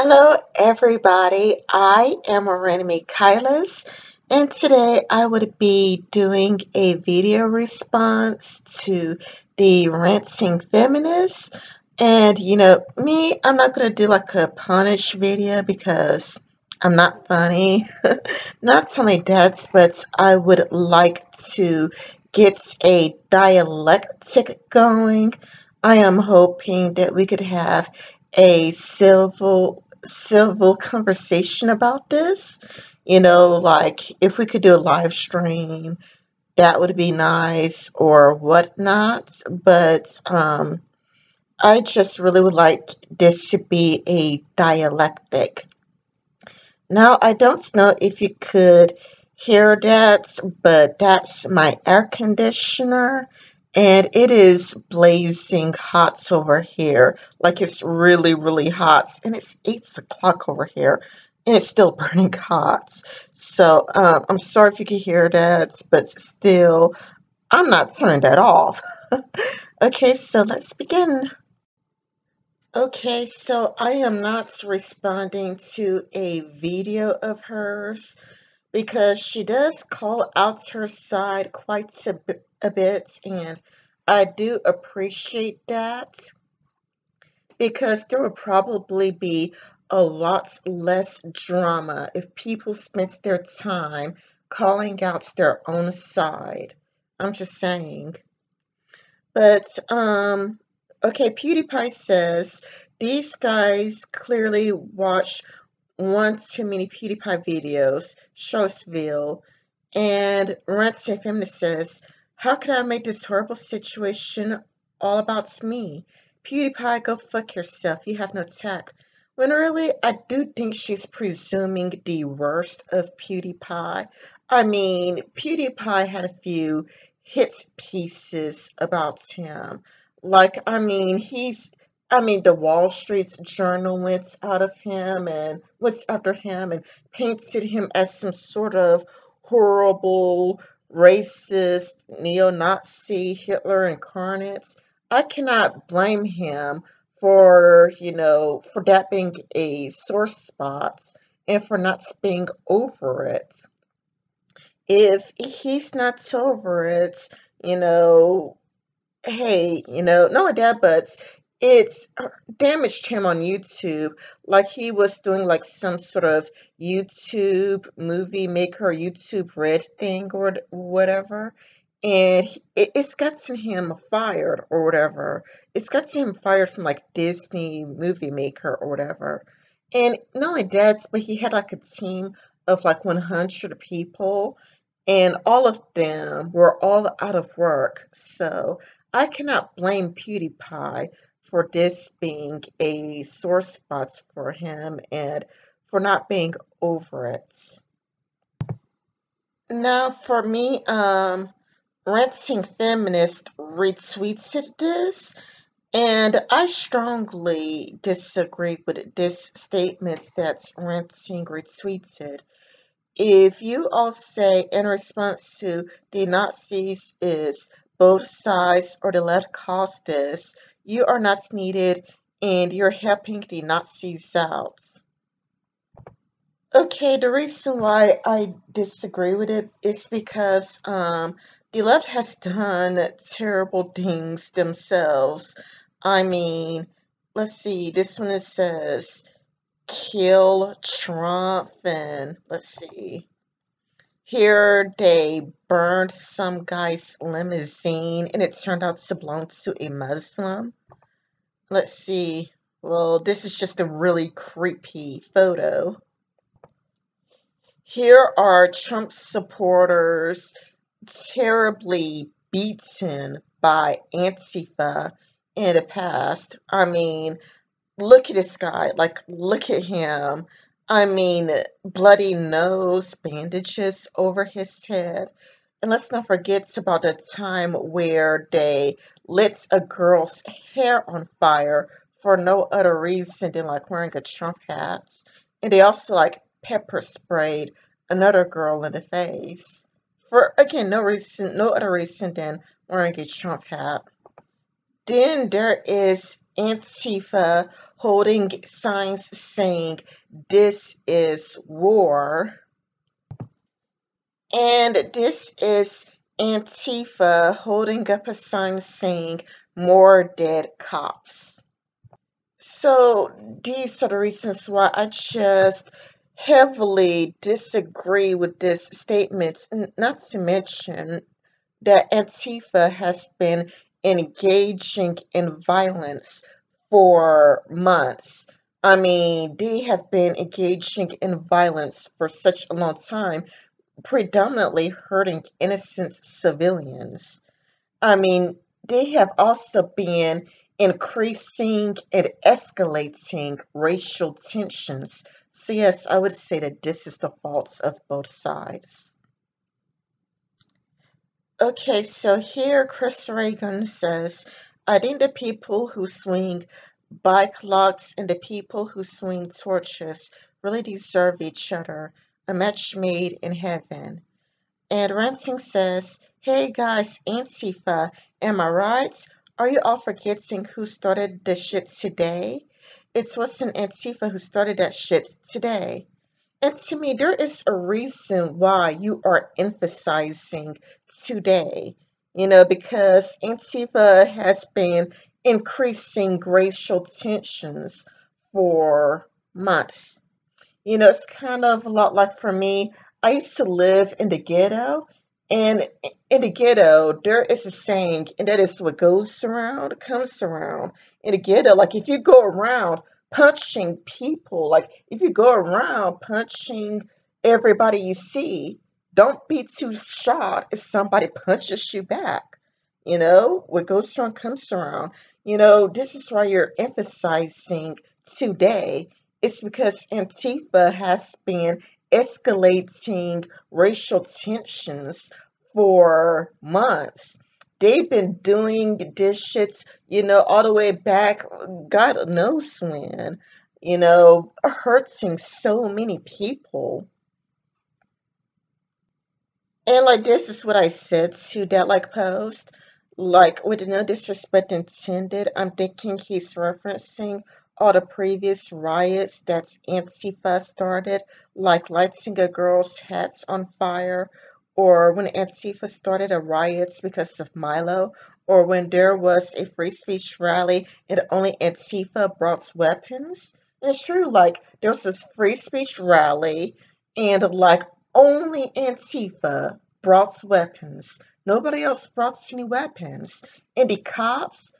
Hello, everybody. I am Ranting Feminist, and today I would be doing a video response to the Ranting Feminist. And me, I'm not going to do like a punish video because I'm not funny. Not only that, but I would like to get a dialectic going. I am hoping that we could have a civil conversation about this. Like if we could do a live stream, that would be nice or whatnot. But I just really would like this to be a dialectic. Now, I don't know if you could hear that, but that's my air conditioner, and it is blazing hot over here. Like it's really, really hot, and it's 8 o'clock over here, and it's still burning hot. So, I'm sorry if you could hear that, but still, I'm not turning that off. Okay, so let's begin. Okay, so I am not responding to a video of hers because she does call out her side quite a bit, and I do appreciate that because there would probably be a lot less drama if people spent their time calling out their own side. I'm just saying. But, okay, PewDiePie says these guys clearly watch one too many PewDiePie videos, Charlottesville, and Ranting Feminist says, how can I make this horrible situation all about me? PewDiePie, go fuck yourself. You have no tact. When really, I do think she's presuming the worst of PewDiePie. I mean, PewDiePie had a few hit pieces about him. Like, the Wall Street Journal went out of him and went after him and painted him as some sort of horrible, racist, neo-Nazi Hitler incarnate. I cannot blame him for that being a sore spot and for not being over it. If he's not over it, you know, hey, not that, but it's damaged him on YouTube. Like he was doing like some sort of YouTube movie maker, YouTube Red thing or whatever. And it's gotten him fired or whatever. It's gotten him fired from like Disney movie maker or whatever. And not only that, but he had like a team of like 100 people, and all of them were all out of work. So I cannot blame PewDiePie for this being a sore spot for him and for not being over it. Now, for me, Ranting Feminist retweeted this, and I strongly disagree with this statement that Ranting retweeted. If you all say in response to the Nazis is both sides or the left caused this, you are not needed and you're helping the Nazis out. Okay, the reason why I disagree with it is because the left has done terrible things themselves. I mean, let's see, this one it says kill Trump, and let's see. Here they burned some guy's limousine and it turned out to belong to a Muslim. Let's see. Well, this is just a really creepy photo. Here are Trump supporters terribly beaten by Antifa in the past. I mean, look at this guy. Like, look at him. I mean, bloody nose, bandages over his head. And let's not forget about the time where they lit a girl's hair on fire for no other reason than like wearing a Trump hat. And they also like pepper sprayed another girl in the face. For again, no other reason than wearing a Trump hat. Then there is Antifa holding signs saying this is war. And this is Antifa holding up a sign saying more dead cops. So these are the reasons why I just heavily disagree with this statement, not to mention that Antifa has been engaging in violence for months. I mean, they have been engaging in violence for such a long time, predominantly hurting innocent civilians. I mean, they have also been increasing and escalating racial tensions. So, yes, I would say that this is the fault of both sides. Okay, so here Chris Reagan says, I think the people who swing bike locks and the people who swing torches really deserve each other. A match made in heaven. And Ranting says, hey guys, Antifa, am I right? Are you all forgetting who started the shit today? It wasn't Antifa who started that shit today. And to me, there is a reason why you are emphasizing today, because Antifa has been increasing racial tensions for months. It's kind of a lot like for me. I used to live in the ghetto, and in the ghetto, there is a saying, and that is what goes around comes around. In the ghetto, like if you go around punching people, like if you go around punching everybody you see, don't be too shocked if somebody punches you back. What goes around comes around. This is why you're emphasizing today. It's because Antifa has been escalating racial tensions for months. They've been doing this shit, all the way back, God knows when, hurting so many people. And like this is what I said to that post. Like with no disrespect intended, I'm thinking he's referencing all the previous riots that Antifa started, like lighting a girl's hats on fire, or when Antifa started a riots because of Milo, or when there was a free speech rally and only Antifa brought weapons. And it's true, like there was this free speech rally and like only Antifa brought weapons. Nobody else brought any weapons. And the cops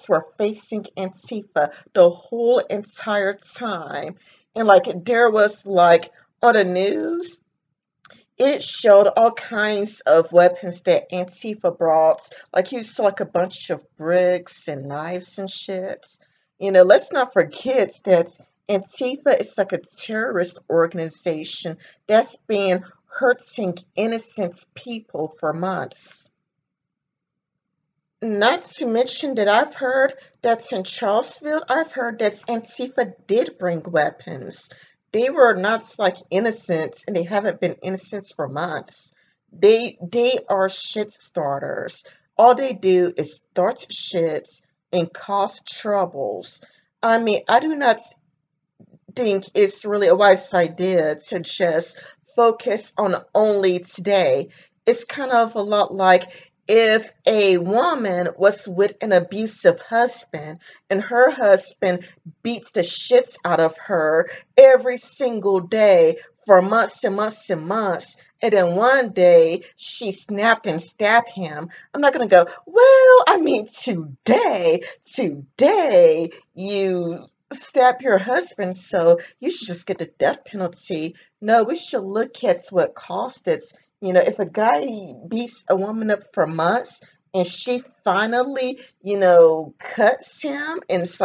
were facing Antifa the whole entire time. And there was on the news, it showed all kinds of weapons that Antifa brought. Like you saw a bunch of bricks and knives and shit. Let's not forget that Antifa is like a terrorist organization that's been hurting innocent people for months. Not to mention that I've heard that in Charlottesville, I've heard that Antifa did bring weapons. They were not innocent, and they haven't been innocent for months. They are shit starters. All they do is start shit and cause troubles. I mean, I do not think it's really a wise idea to just focus on only today. It's kind of a lot like if a woman was with an abusive husband and her husband beats the shits out of her every single day for months and months and months. And then one day she snapped and stabbed him. I'm not going to go, well, I mean, today you stab your husband, so you should just get the death penalty. No, we should look at what caused it. If a guy beats a woman up for months and she finally, cuts him and it's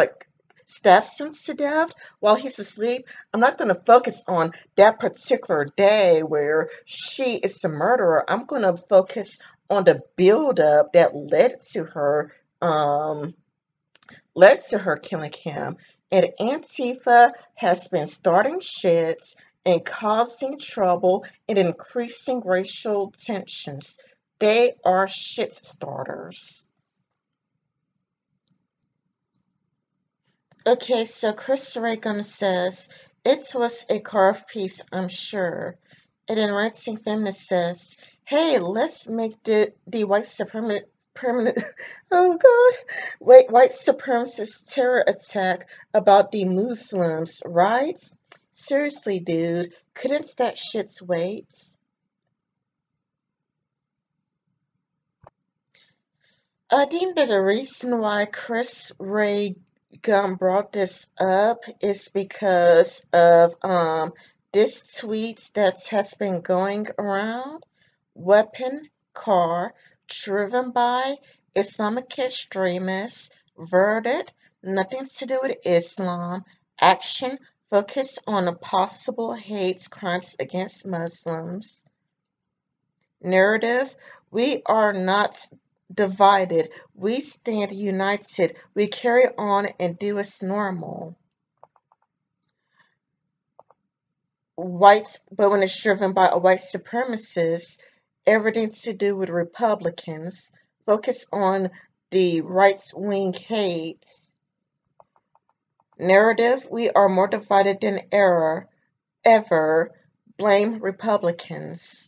stabs him to death while he's asleep, I'm not going to focus on that particular day where she is the murderer. I'm going to focus on the buildup that led to her killing him. And Antifa has been starting shit and causing trouble and increasing racial tensions. They are shit starters. Okay, so Chris Reagan says, it was a carved piece, I'm sure. And then Ranting Feminist says, hey, let's make the white supremacist permanent oh god wait white supremacist terror attack about the Muslims, right? Seriously, dude, couldn't that shit wait? I think that the reason why Chris Ray Gun brought this up is because of this tweet that has been going around. Weapon car driven by Islamic extremists. Verdict: nothing to do with Islam. Action focus on possible hate crimes against Muslims. Narrative: we are not divided, we stand united, we carry on and do as normal. But when it's driven by a white supremacist, everything to do with Republicans, focus on the right wing hate. Narrative: we are more divided than ever, blame Republicans.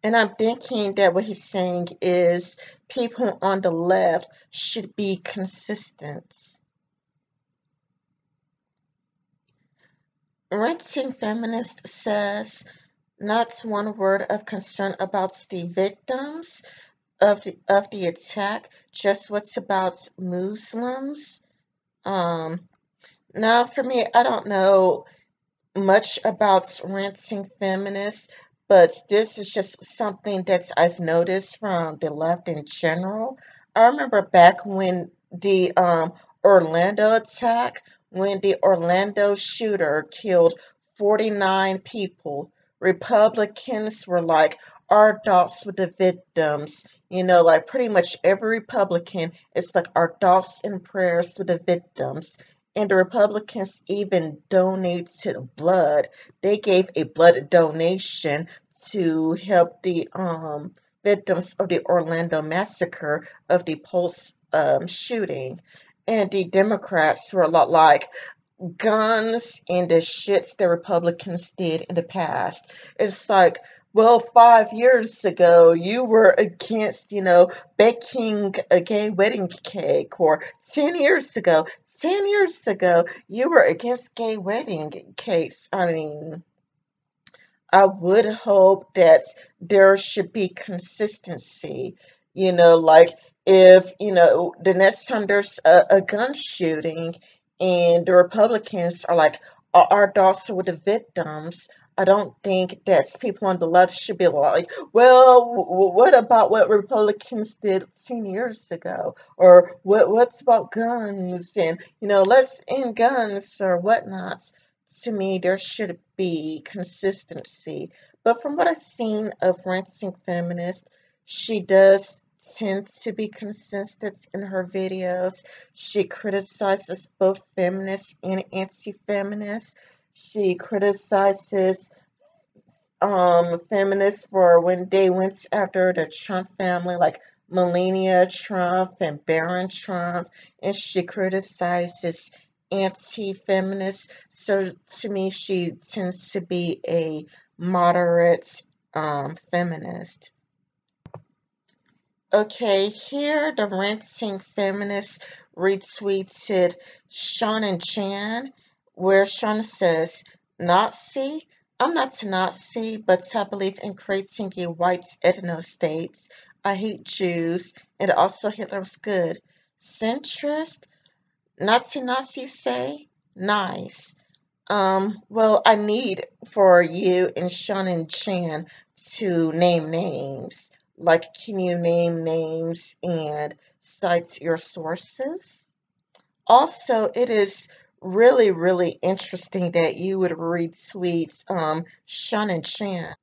And I'm thinking that what he's saying is people on the left should be consistent. Ranting Feminist says not one word of concern about the victims of the attack, just what's about Muslims. Um, Now for me, I don't know much about Ranting Feminist, but this is just something that I've noticed from the left in general. I remember back when the Orlando attack, when the Orlando shooter killed 49 people, Republicans were like, our thoughts with the victims. Like pretty much every Republican is like, our thoughts and prayers with the victims. And the Republicans even donated blood. They gave a blood donation to help the victims of the Orlando massacre of the Pulse shooting. And the Democrats were a lot like, guns and the shits that Republicans did in the past. It's like, well, 5 years ago, you were against, baking a gay wedding cake, or 10 years ago, you were against gay wedding cakes. I mean, I would hope that there should be consistency. Like if, the next time there's a gun shooting and the Republicans are like, our thoughts are with the victims, I don't think that people on the left should be like, well, what about what Republicans did 10 years ago? Or what's about guns? And, let's end guns or whatnot. To me, there should be consistency. But from what I've seen of Ranting Feminist, she does tend to be consistent in her videos. She criticizes both feminists and anti-feminists. She criticizes feminists for when they went after the Trump family, like Melania Trump and Barron Trump, and she criticizes anti-feminists. So to me, she tends to be a moderate feminist. Okay, here the Ranting Feminist retweeted Sean and Chan, where Sean says, Nazi? I'm not a Nazi, but I believe in creating a white ethno-state. I hate Jews, and also Hitler was good. Centrist? Nazi, say? Nice. Well, I need for you and Sean and Chan to name names. Like, can you name names and cite your sources? Also, it is really, really interesting that you would retweet Sean and Chan.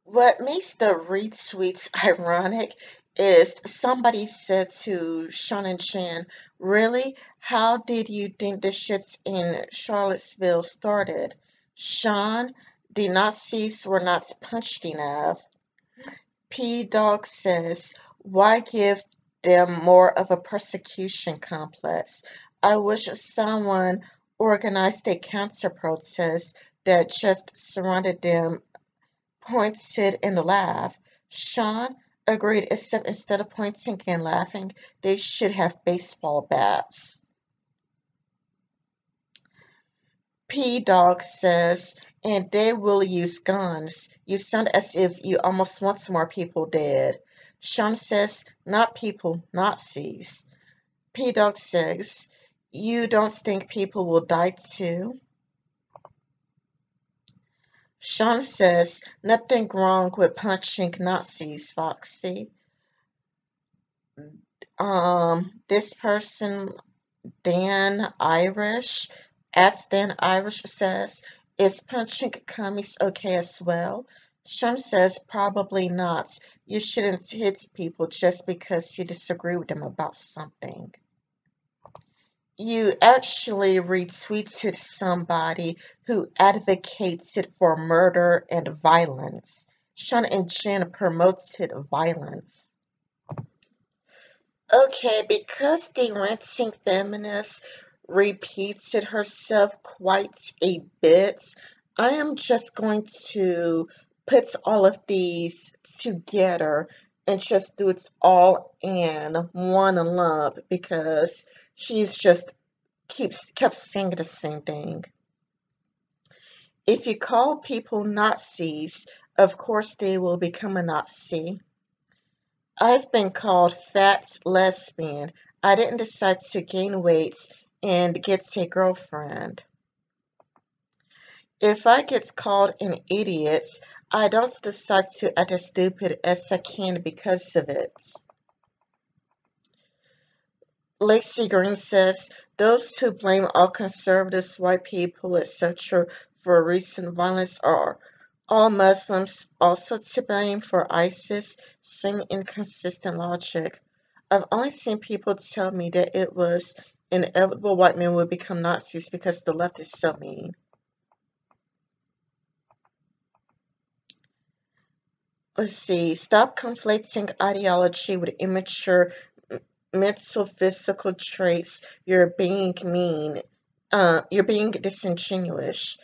What makes the retweets ironic is somebody said to Sean and Chan, really? How did you think the shits in Charlottesville started? Sean, the Nazis were not punched enough. P Dog says, why give them more of a persecution complex? I wish someone organized a counter protest that just surrounded them, pointed and laughed. Sean agreed, except instead of pointing and laughing, they should have baseball bats. P Dog says, and they will use guns. You sound as if you almost want some more people dead. Sean says, not people, Nazis. P Dog says, you don't think people will die too? Sean says, nothing wrong with punching Nazis, Foxy. This person, Dan Irish, at Dan Irish says, is punching commies okay as well? Sean says, probably not. You shouldn't hit people just because you disagree with them about something. You actually retweeted somebody who advocated for murder and violence. Sean and Jen promoted violence. Okay, because the Ranting Feminist repeated herself quite a bit, I am just going to put all of these together and just do it all in one lump because she's just kept saying the same thing. If you call people Nazis, of course they will become a Nazi. I've been called fat lesbian. I didn't decide to gain weight and get a girlfriend. If I get called an idiot, I don't decide to act as stupid as I can because of it. Lacey Green says, those who blame all conservatives, white people, etc. for recent violence are all Muslims also to blame for ISIS. Same inconsistent logic. I've only seen people tell me that it was inevitable white men would become Nazis because the left is so mean. Let's see. Stop conflating ideology with immature mental physical traits. You're being mean. You're being disingenuous.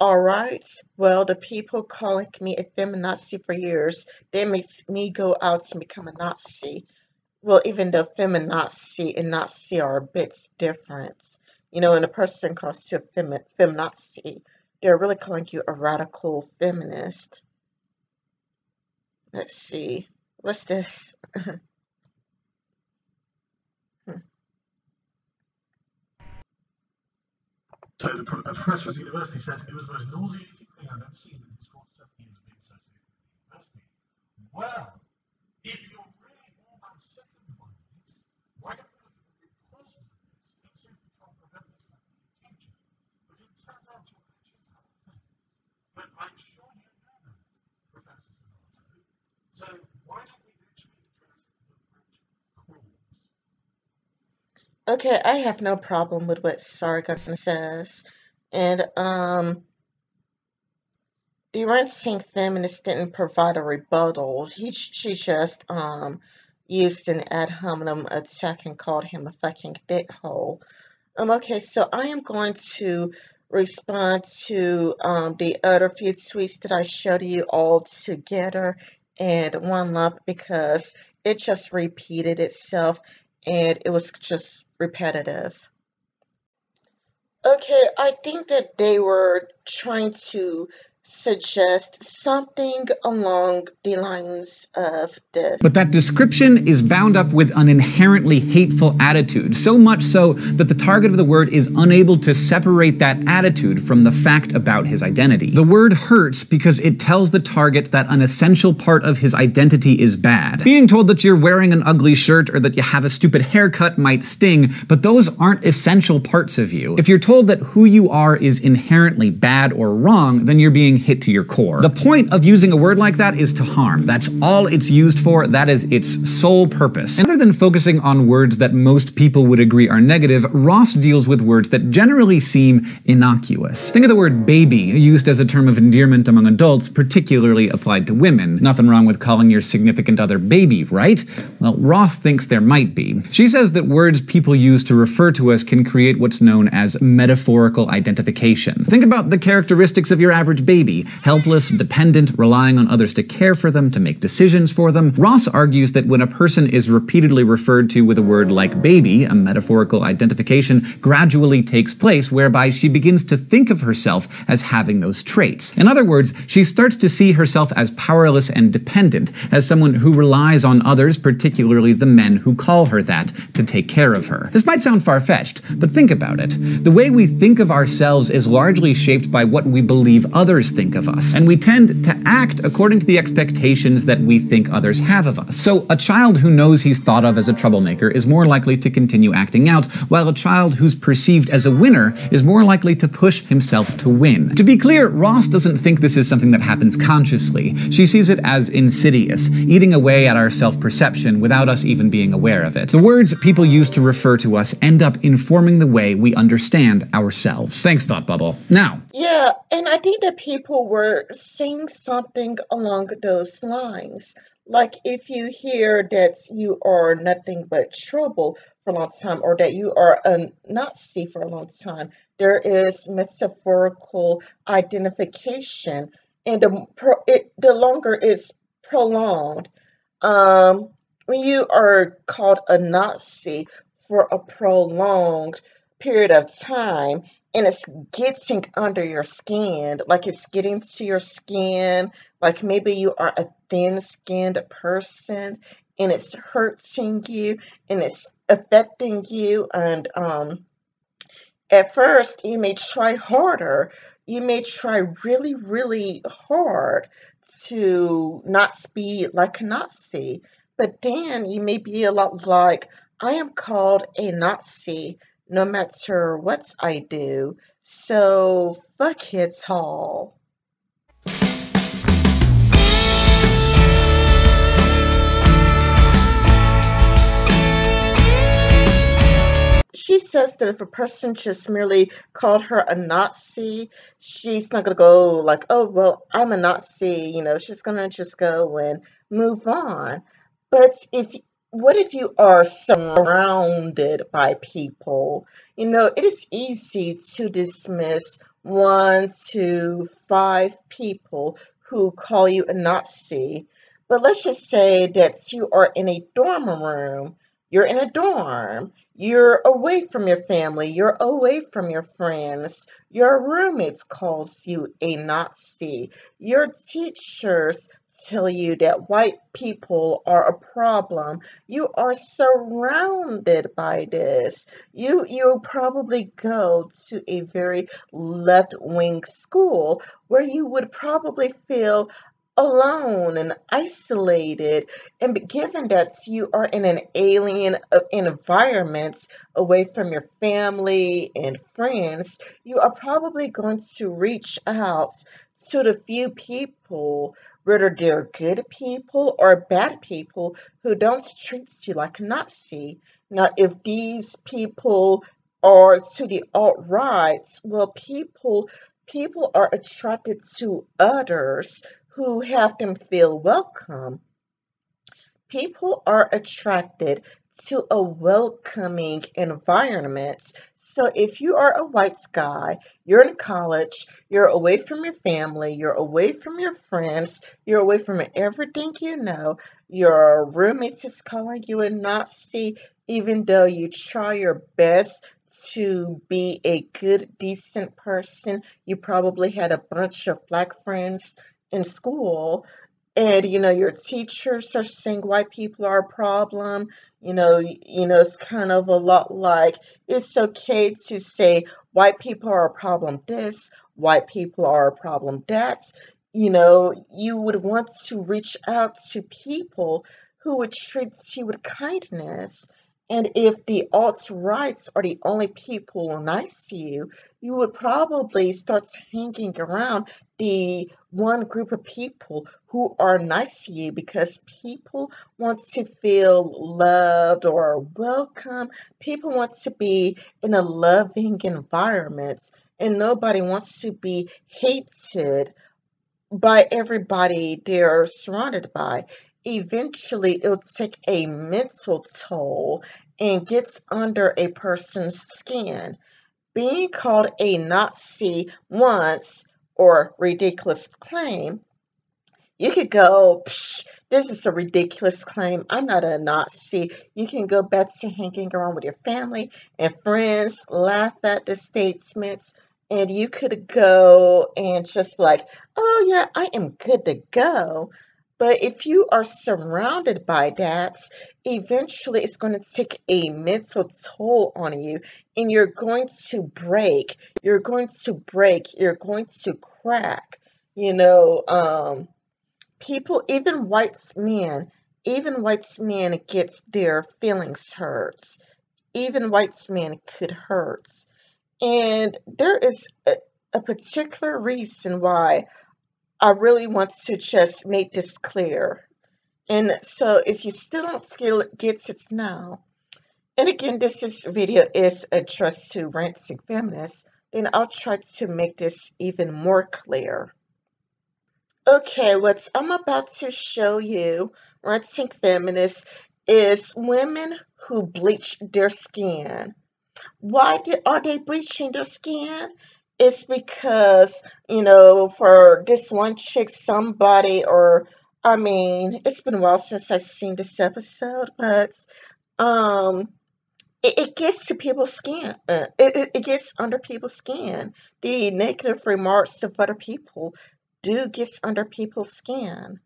Alright, well, the people calling me a feminazi for years, they make me go out and become a Nazi. Well, even though feminazi and Nazi are a bit different. You know, when a person calls you a feminazi, they're really calling you a radical feminist. Let's see. What's this? So the professor at the university says it was the most nauseating thing I've ever seen in the short 7 years of being associated with the university. Well, if you're really all that second one is, why don't you look at the root causes of this and see if we can't prevent this happening in the future? Because it turns out your actions have effects. But I'm sure you know that, Professor Sanato. So why don't we actually address the root cause? Okay, I have no problem with what Sargon says. And, the Ranting Feminist didn't provide a rebuttal. She just, used an ad hominem attack and called him a fucking dickhole. Okay, so I am going to respond to, the other few tweets that I showed you all together in one lump because it just repeated itself and it was just repetitive. Okay, I think that they were trying to suggest something along the lines of this. But that description is bound up with an inherently hateful attitude, so much so that the target of the word is unable to separate that attitude from the fact about his identity. The word hurts because it tells the target that an essential part of his identity is bad. Being told that you're wearing an ugly shirt or that you have a stupid haircut might sting, but those aren't essential parts of you. If you're told that who you are is inherently bad or wrong, then you're being being hit to your core. The point of using a word like that is to harm. That's all it's used for. That is its sole purpose. And rather than focusing on words that most people would agree are negative, Ross deals with words that generally seem innocuous. Think of the word baby, used as a term of endearment among adults, particularly applied to women. Nothing wrong with calling your significant other baby, right? Well, Ross thinks there might be. She says that words people use to refer to us can create what's known as metaphorical identification. Think about the characteristics of your average baby: helpless, dependent, relying on others to care for them, to make decisions for them. Ross argues that when a person is repeatedly referred to with a word like baby, a metaphorical identification gradually takes place whereby she begins to think of herself as having those traits. In other words, she starts to see herself as powerless and dependent, as someone who relies on others, particularly the men who call her that, to take care of her. This might sound far-fetched, but think about it. The way we think of ourselves is largely shaped by what we believe others think of us, and we tend to act according to the expectations that we think others have of us. So a child who knows he's thought of as a troublemaker is more likely to continue acting out, while a child who's perceived as a winner is more likely to push himself to win. To be clear, Ross doesn't think this is something that happens consciously. She sees it as insidious, eating away at our self-perception without us even being aware of it. The words people use to refer to us end up informing the way we understand ourselves. Thanks, Thought Bubble. Now, Yeah, and I think that people were saying something along those lines. Like if you hear that you are nothing but trouble for a long time, or that you are a Nazi for a long time, there is metaphorical identification, and the longer it's prolonged, when you are called a Nazi for a prolonged period of time, and it's getting under your skin, like it's getting to your skin, like maybe you are a thin-skinned person, and it's hurting you, and it's affecting you, and at first you may try harder, you may try really, really hard to not be like a Nazi, but then you may be a lot like, I am called a Nazi no matter what I do, so fuck it all. She says that if a person just merely called her a Nazi, she's not gonna go like, oh, well, I'm a Nazi, she's gonna just go and move on. But what if you are surrounded by people? It is easy to dismiss 1 to 5 people who call you a Nazi. But let's just say that you are in a dorm room. You're in a dorm. You're away from your family. You're away from your friends. Your roommates calls you a Nazi. Your teachers tell you that white people are a problem. You are surrounded by this. You probably go to a very left-wing school where you would probably feel alone and isolated, and given that you are in an alien environment away from your family and friends, you are probably going to reach out to the few people, whether they're good people or bad people, who don't treat you like a Nazi. Now, if these people are to the alt-right, well, people are attracted to others who have them feel welcome. People are attracted to a welcoming environment. So if you are a white guy, you're in college, you're away from your family, you're away from your friends, you're away from everything you know, your roommates is calling you a Nazi, even though you try your best to be a good, decent person. You probably had a bunch of black friends in school, and your teachers are saying white people are a problem. It's kind of a lot like, it's okay to say white people are a problem this, white people are a problem that. You would want to reach out to people who would treat you with kindness. And if the alt-rights are the only people nice to you, you would probably start hanging around the one group of people who are nice to you, because people want to feel loved or welcome. People want to be in a loving environment, and nobody wants to be hated by everybody they're surrounded by. Eventually, it'll take a mental toll and gets under a person's skin. Being called a Nazi once, or ridiculous claim, you could go, Psh, this is a ridiculous claim. I'm not a Nazi. You can go back to hanging around with your family and friends, laugh at the statements, and you could go and just be like, oh, yeah, I am good to go. But if you are surrounded by that, eventually it's going to take a mental toll on you, and you're going to break. You're going to break. You're going to crack. You know, people, even white men gets their feelings hurt. Even white men could hurt. And there is a particular reason why I really want to just make this clear. And so if you still don't get it now, and again, video is addressed to Ranting Feminist, then I'll try to make this even more clear. Okay, what I'm about to show you, Ranting Feminist, is women who bleach their skin. Are they bleaching their skin? It's because, for this one chick, it's been a while since I've seen this episode, but um, it gets to people's skin. It gets under people's skin. The negative remarks of other people do get under people's skin.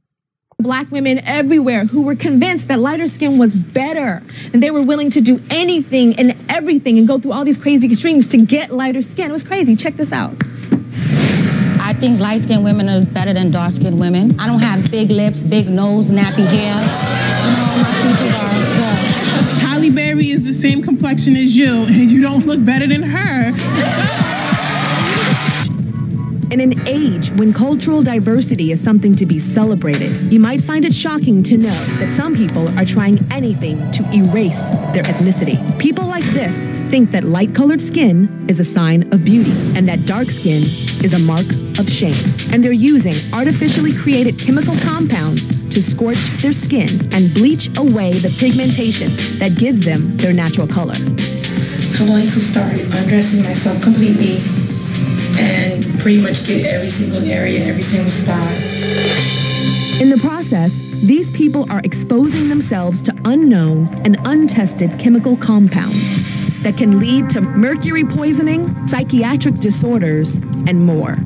Black women everywhere who were convinced that lighter skin was better, and they were willing to do anything and everything and go through all these crazy extremes to get lighter skin. It was crazy. Check this out. I think light-skinned women are better than dark-skinned women. I don't have big lips, big nose, nappy hair. My features are good. Halle Berry is the same complexion as you, and you don't look better than her. In an age when cultural diversity is something to be celebrated, you might find it shocking to know that some people are trying anything to erase their ethnicity. People like this think that light-colored skin is a sign of beauty and that dark skin is a mark of shame. And they're using artificially created chemical compounds to scorch their skin and bleach away the pigmentation that gives them their natural color. I'm going to start undressing myself completely and pretty much get every single area, every single spot. In the process, these people are exposing themselves to unknown and untested chemical compounds that can lead to mercury poisoning, psychiatric disorders, and more.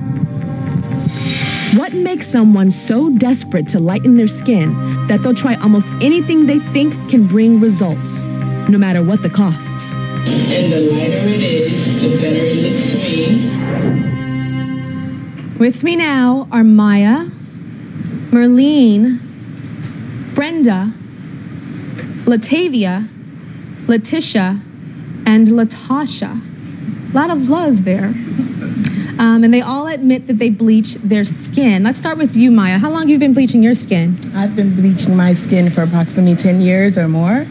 What makes someone so desperate to lighten their skin that they'll try almost anything they think can bring results, no matter what the costs? And the lighter it is, the better it looks to me. With me now are Maya, Merlene, Brenda, Latavia, Letitia, and Latasha. A lot of loves there. And they all admit that they bleach their skin. Let's start with you, Maya. How long have you been bleaching your skin? I've been bleaching my skin for approximately 10 years or more.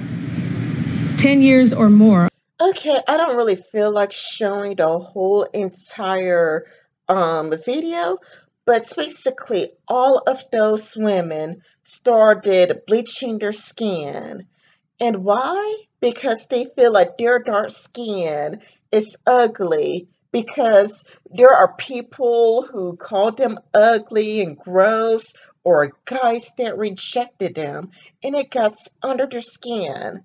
10 years or more. Okay, I don't really feel like showing the whole entire video, but basically all of those women started bleaching their skin. And why? Because they feel like their dark skin is ugly, because there are people who called them ugly and gross, or guys that rejected them, and it got under their skin.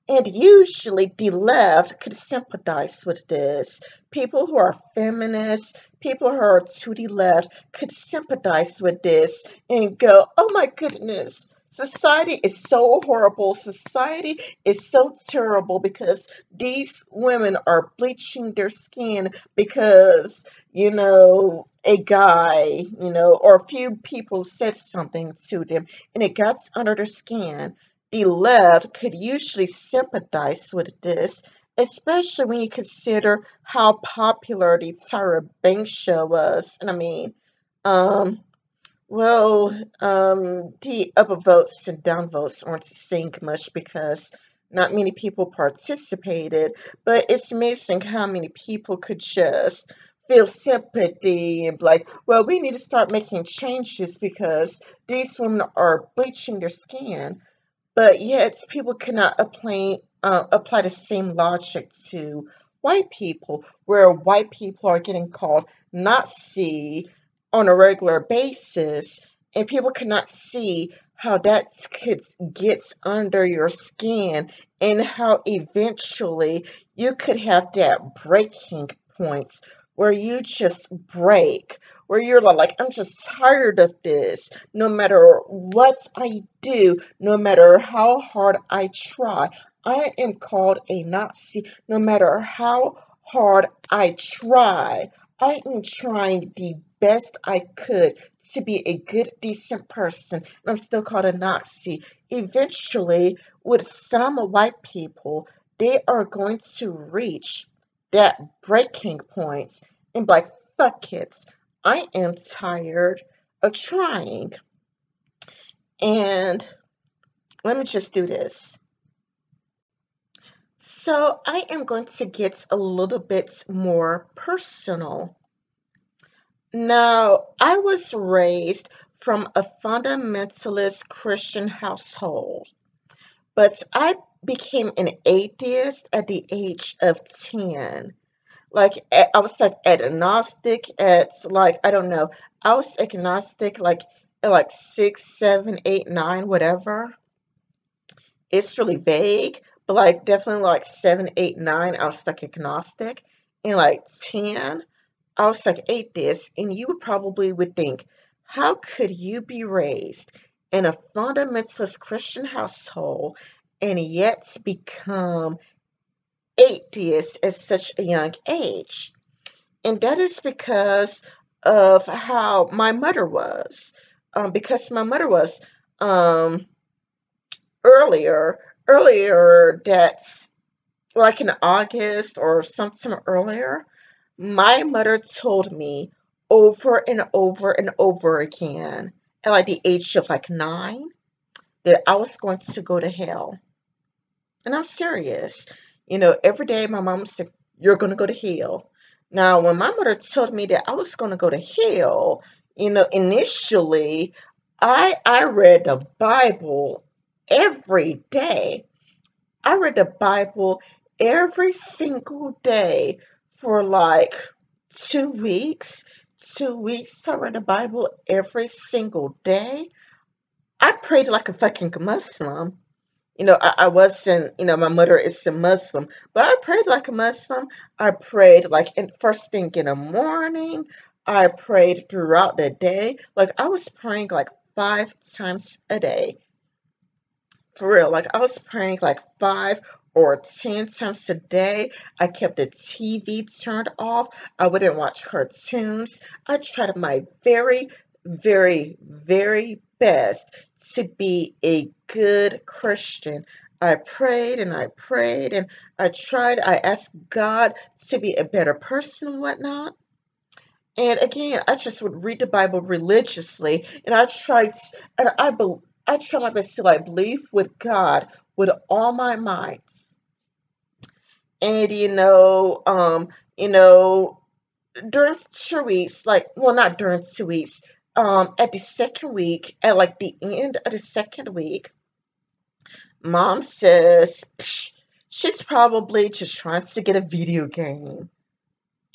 And usually the left could sympathize with this. People who are feminists, people who are to the left could sympathize with this and go, oh my goodness, society is so horrible. Society is so terrible because these women are bleaching their skin because, a guy, or a few people said something to them and it got under their skin. The left could usually sympathize with this especially when you consider how popular the Tyra Banks show was. And I mean, um, well, the upvotes and downvotes aren't saying much because not many people participated, but it's amazing how many people could just feel sympathy and be like, well, we need to start making changes because these women are bleaching their skin. But yet, people cannot apply the same logic to white people, where white people are getting called Nazi on a regular basis, and people cannot see how that gets under your skin and how eventually you could have that breaking point where you just break, where you're like, I'm just tired of this. No matter what I do, no matter how hard I try, I am called a Nazi. No matter how hard I try, I am trying the best I could to be a good, decent person, and I'm still called a Nazi. Eventually, with some white people, they are going to reach that breaking point and be like, fuck it. I am tired of trying. And let me just do this. So I am going to get a little bit more personal. Now, I was raised from a fundamentalist Christian household, but I became an atheist at the age of 10. I was like agnostic at like, I don't know, I was agnostic like at like 6, 7, 8, 9, whatever. It's really vague, but like definitely like 7, 8, 9, I was like agnostic. And like 10, I was like atheist. And you would probably would think, how could you be raised in a fundamentalist Christian household and yet become atheist at such a young age? And that is because of how my mother was. Because my mother was um, earlier that's like in August or sometime earlier, my mother told me over and over and over again at like the age of like 9 that I was going to go to hell. And I'm serious. Every day my mom said, you're going to go to hell. Now, when my mother told me that I was going to go to hell, initially I read the Bible every day. I read the Bible every single day for like 2 weeks. 2 weeks, I read the Bible every single day. I prayed like a fucking Muslim. I wasn't, my mother is a Muslim, but I prayed like a Muslim. I prayed like first thing in the morning. I prayed throughout the day. Like I was praying like 5 times a day. For real, like I was praying like 5 or 10 times a day. I kept the TV turned off. I wouldn't watch cartoons. I tried my very, very, very best to be a good Christian. I prayed and I prayed and I asked God to be a better person and whatnot. And again, I just would read the Bible religiously, and I try my best to like believe with God with all my might. And you know, during 2 weeks, like well, not during 2 weeks, at the second week, at like the end of the second week, Mom says, "Psh, she's probably just trying to get a video game."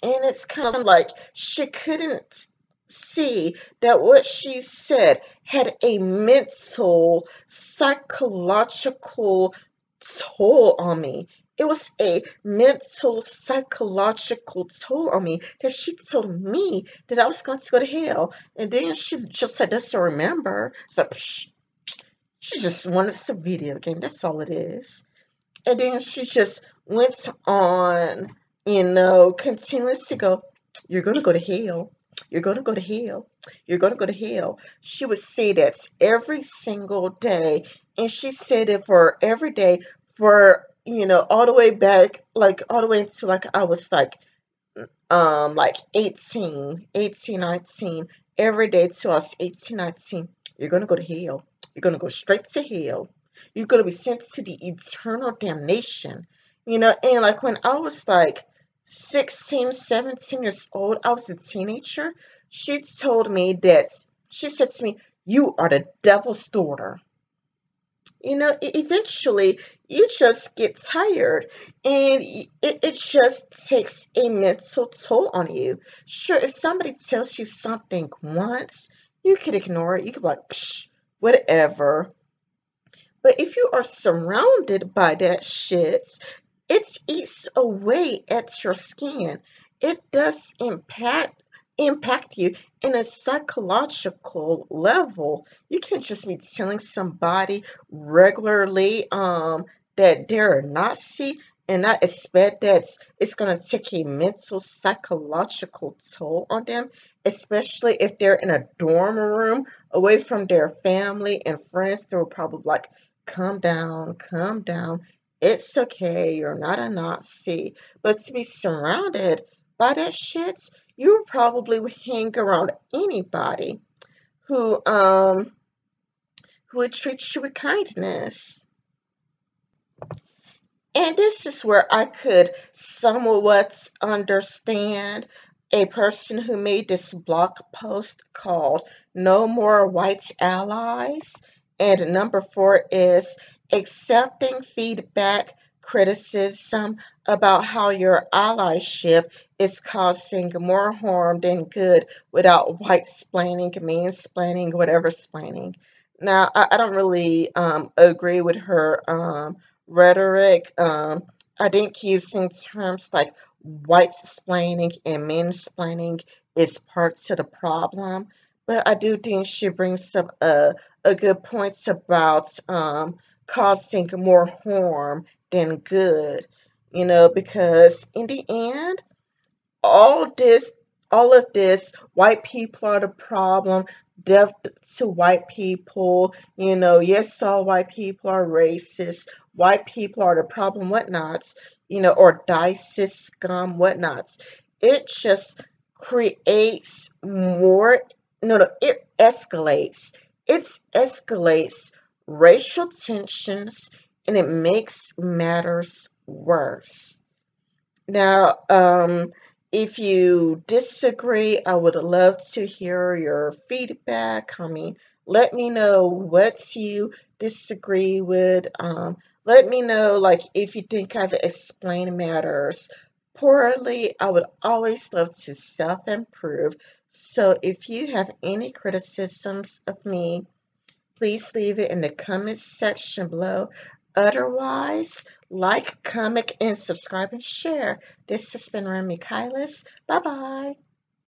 And it's kind of like she couldn't see that what she said had a mental, psychological toll on me. It was a mental, psychological toll on me that she told me that I was going to go to hell. And then she just said, doesn't remember. So, psh, she just wanted some video game. That's all it is. And then she just went on, continuous to go, you're going to go to hell. You're going to go to hell. You're going to go to hell. She would say that every single day. And she said it for every day for, all the way back, like all the way into like I was like 18, 19, every day till I was 18, 19, you're gonna go to hell. You're gonna go straight to hell. You're gonna be sent to the eternal damnation. And like when I was like 16, 17 years old, I was a teenager. She told me that, she said to me, "You are the devil's daughter." Eventually you just get tired, and it just takes a mental toll on you. Sure, if somebody tells you something once, you could ignore it. You could be like, psh, whatever. But if you are surrounded by that shit, it eats away at your skin. It does impact you in a psychological level. You can't just be telling somebody regularly that they're a Nazi and not expect that it's gonna take a mental psychological toll on them, especially if they're in a dorm room away from their family and friends. They're probably like, calm down, calm down. It's okay, you're not a Nazi. But to be surrounded by that shit, you probably would hang around anybody who um who would treat you with kindness. And this is where I could somewhat understand a person who made this blog post called "No More White Allies." And number 4 is accepting feedback, criticism about how your allyship is causing more harm than good without white splaining, mansplaining, whatever splaining. Now, I don't really agree with her rhetoric. I think using terms like white splaining and mansplaining is parts of the problem. But I do think she brings up a good point about causing more harm than good. Because in the end, all this all of this, white people are the problem, death to white people, yes, all white people are racist, white people are the problem, whatnots, or dicey scum, whatnots. It just creates more, no, it escalates. It escalates racial tensions, and it makes matters worse. Now, if you disagree, I would love to hear your feedback. Let me know what you disagree with. Let me know, like, if you think I've explained matters poorly. I would always love to self-improve. So if you have any criticisms of me, please leave it in the comments section below. Otherwise, like, comment, and subscribe and share. This has been Remy Kylis. Bye bye.